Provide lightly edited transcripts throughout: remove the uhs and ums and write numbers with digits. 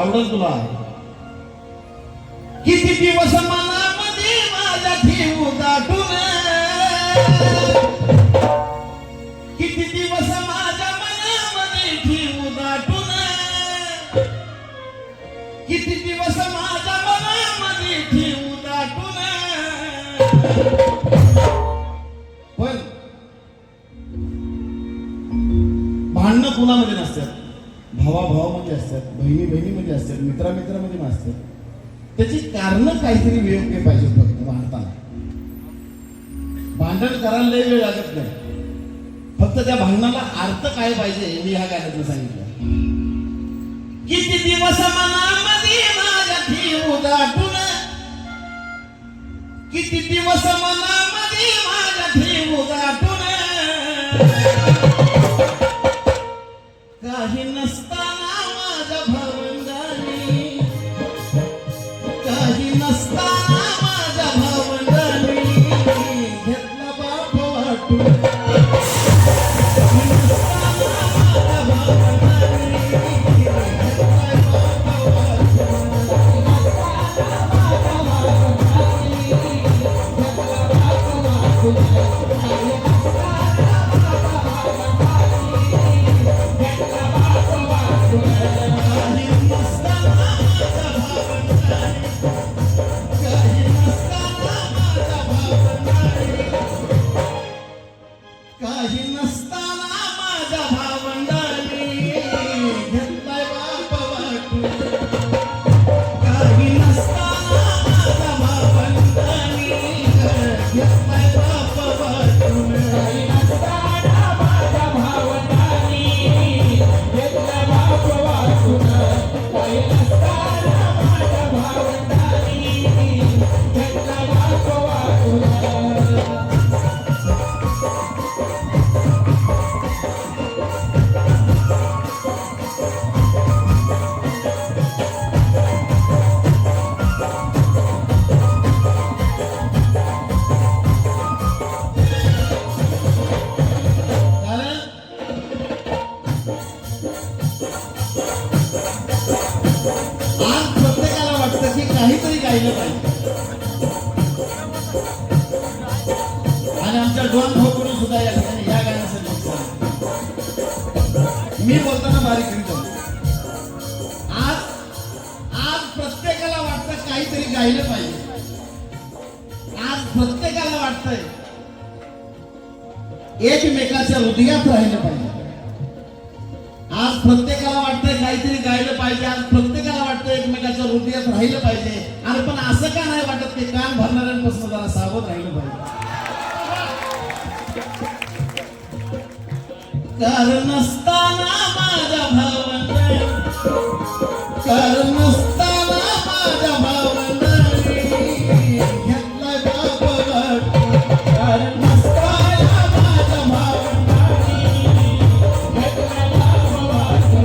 आवडल तुला. किती दिवस मनामध्ये माझ्या ठेवू दाटून, किती दिवस माझ्या मनामध्ये ठेवू दाटून, किती दिवस माझ्या मनामध्ये ठेवू दाटून. पण भांडणं कुणामध्ये नसतात, भावाभावामध्ये असतात, बहिणी बहिणीमध्ये असतात, मित्रामित्रामध्ये नसतात. त्याची कारण काहीतरी योग्य पाहिजे. फक्त भांडताना भांडण करायला लय वेळ लागत नाही. फक्त त्या भांडणाला अर्थ काय पाहिजे मी ह्या गाण्यातून सांगितलं. किती दिवस मनामध्ये माझ्या ठेवू दाटून, किती दिवस मनामध्ये माझ्या ठेवू दाटून. काही नसताना माझ्या भावंडांनी, काही नसताना माझ्या भावंडांनी घेतला बाप वाटून. काहीतरी गायलं पाहिजे. आणि आमच्या डोन भाऊ सुद्धा या ठिकाणी या गाण्यासाठी मी बोलताना बारीक करीत आज आज प्रत्येकाला वाटतं काहीतरी गायलं पाहिजे. आज प्रत्येकाला वाटतंय एकमेकाच्या हृदयात राहिलं पाहिजे. आज प्रत्येकाला वाटतंय काहीतरी गायलं पाहिजे. आज प्रत्येकाला वाटतं एकमेकाच्या हृदयात राहिलं पाहिजे. आणि पण असं का नाही वाटत की कान भरणाऱ्यांपासून जरा सावध राहिलं पाहिजे. कारण नसताना माझ्या भावंडांनी, कारण नसताना माझ्या भावंडांनी घेतलाय बाप वाटून. कारण नसताना माझ्या भावंडांनी घेतलाय बाप वाटून.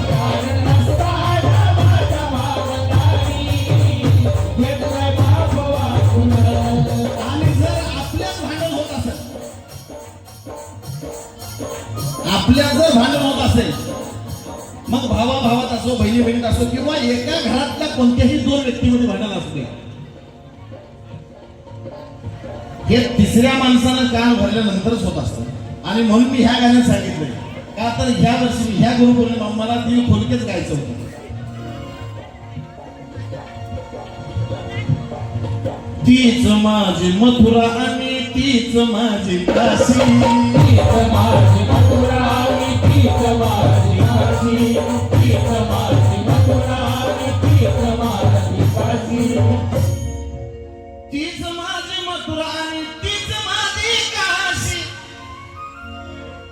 कारण नसताना माझ्या भावंडांनी घेतलाय बाप वाटून. आणि जर आपल्याच भांडण होत असेल, आपल्या जर भांडण होत असेल, मग भावा भावात असो, बहिणी बहिणीत असो, किंवा एका घरातल्या कोणत्याही दोन व्यक्तीमध्ये भांडण असते, हे तिसऱ्या माणसानं कान भरल्यानंतरच होत असतं. आणि म्हणून मी ह्या गाण्यात सांगितलंय का तर ह्या वर्षी ह्या गुरुपौर्णिमा मला दिल खोलकेच गायचं होतं. तीच माझी मथुरा आणि तीच माझी काशी, तीच माझी मथुरा आणि तीच माझी काशी, तीच माझी मथुरा आणि तीच माझी काशी, तीच माझी मथुरा आणि तीच माझी काशी.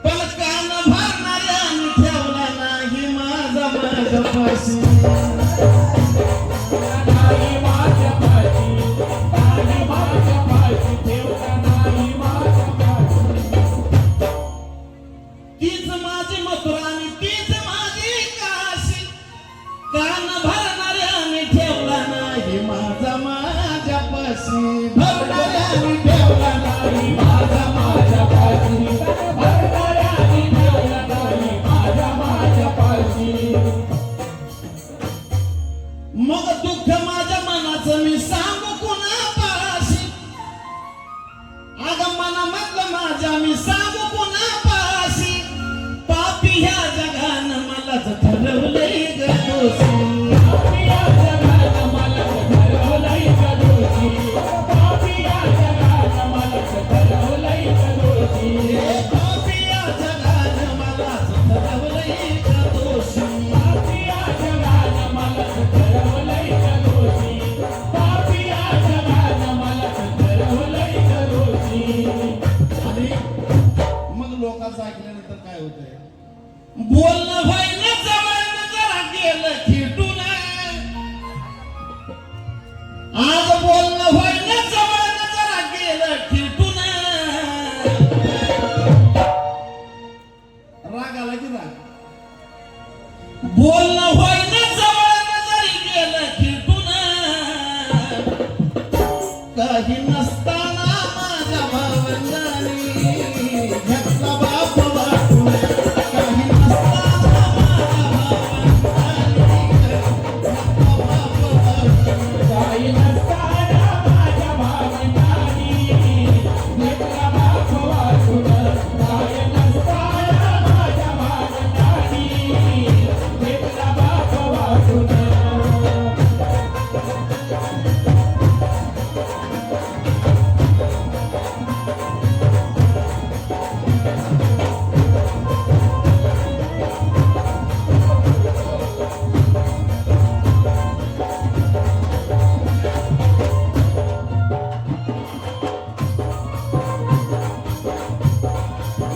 पण कान भरणाऱ्याने ठेवला नाही माझा माझ्या पाशी. तीच माझी मथुरा आणि तीच माझी काशी, कान भरणाऱ्याने ठेवला नाही माझा माझ्या पाशी. भरणाऱ्याने ठेवला नाही माझा माझ्या पाशी, भरणाऱ्याने ठेवला नाही माझा माझ्या पाशी. लोकांचं ऐकल्यानंतर काय होतंय? बोलणं व्हायला जवळ जरा गेलं खिटून, आज बोलणं व्हायला जवळ जरा गेलं खिटून, राग आला की राग? बोलणं व्हायला जवळ जरी गेलं खिटून, काही नसताना माझ्या भावंडांनी घेतला बाप वाटून, काही नसताना माझ्या भावंडांनी घेतला बाप वाटून, काही नसताना माझ्या भावंडांनी घेतला बाप वाटून, काही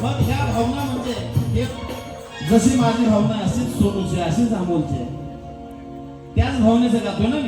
मग ह्या भावना म्हणजे जशी माझी भावना अशीच सोनूची, अशीच अमोलची, त्याच भावनेचं गातोय ना मी.